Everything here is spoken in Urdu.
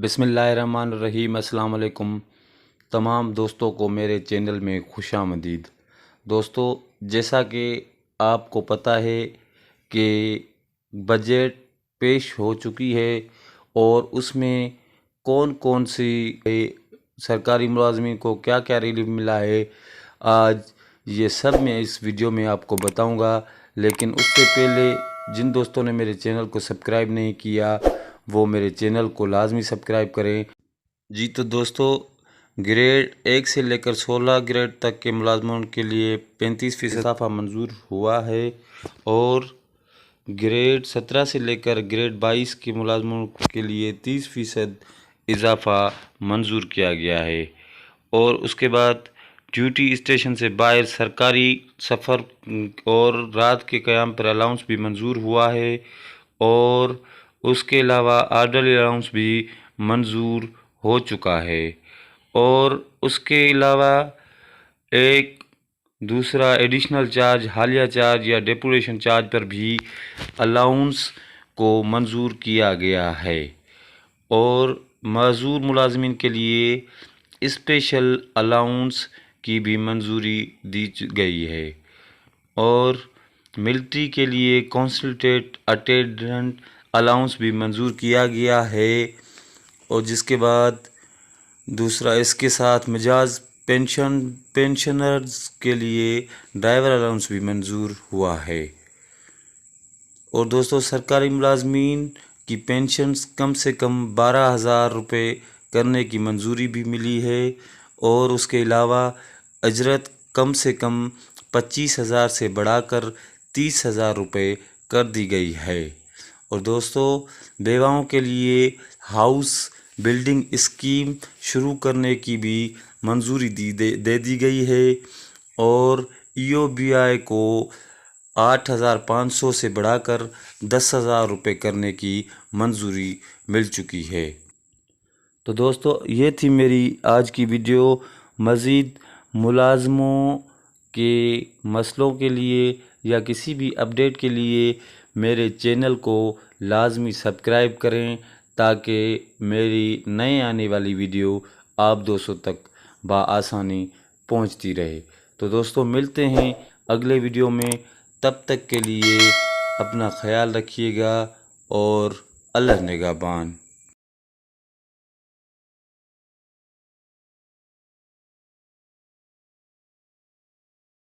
بسم اللہ الرحمن الرحیم۔ السلام علیکم تمام دوستوں کو میرے چینل میں خوش آمدید۔ دوستو، جیسا کہ آپ کو پتہ ہے کہ بجٹ پیش ہو چکی ہے اور اس میں کون کون سی سرکاری ملازمین کو کیا کیا ریلیف ملا ہے، آج یہ سب میں اس ویڈیو میں آپ کو بتاؤں گا۔ لیکن اس سے پہلے جن دوستوں نے میرے چینل کو سبسکرائب نہیں کیا وہ میرے چینل کو لازمی سبسکرائب کریں۔ جی تو دوستو، گریڈ 1 سے لے کر 16 گریڈ تک کے ملازموں کے لیے 35% اضافہ منظور ہوا ہے، اور گریڈ 17 سے لے کر گریڈ 22 کے ملازموں کے لیے 30% اضافہ منظور کیا گیا ہے۔ اور اس کے بعد ڈیوٹی اسٹیشن سے باہر سرکاری سفر اور رات کے قیام پر الاؤنس بھی منظور ہوا ہے، اور اس کے علاوہ آرڈرلی الاؤنس بھی منظور ہو چکا ہے۔ اور اس کے علاوہ ایک دوسرا ایڈیشنل چارج، حالیہ چارج یا ڈیپوٹیشن چارج پر بھی الاؤنس کو منظور کیا گیا ہے، اور معذور ملازمین کے لیے اسپیشل الاؤنس کی بھی منظوری دی گئی ہے، اور ملٹری کے لیے کنسلٹیٹ اٹینڈنٹ الاؤنس بھی منظور کیا گیا ہے۔ اور جس کے بعد دوسرا اس کے ساتھ مجاز پینشنرز کے لیے ڈرائیور الاؤنس بھی منظور ہوا ہے۔ اور دوستو، سرکاری ملازمین کی پینشنز کم سے کم 12,000 روپے کرنے کی منظوری بھی ملی ہے، اور اس کے علاوہ اجرت کم سے کم 25,000 سے بڑھا کر 30,000 روپے کر دی گئی ہے۔ اور دوستو، بیواؤں کے لیے ہاؤس بلڈنگ اسکیم شروع کرنے کی بھی منظوری دے دی گئی ہے، اور EOBI کو 8,500 سے بڑھا کر 10,000 روپے کرنے کی منظوری مل چکی ہے۔ تو دوستو، یہ تھی میری آج کی ویڈیو۔ مزید ملازموں کے مسئلوں کے لیے یا کسی بھی اپڈیٹ کے لیے میرے چینل کو لازمی سبسکرائب کریں، تاکہ میری نئے آنے والی ویڈیو آپ دوستوں تک بآسانی پہنچتی رہے۔ تو دوستو، ملتے ہیں اگلے ویڈیو میں، تب تک کے لیے اپنا خیال رکھیے گا، اور اللہ نگہبان۔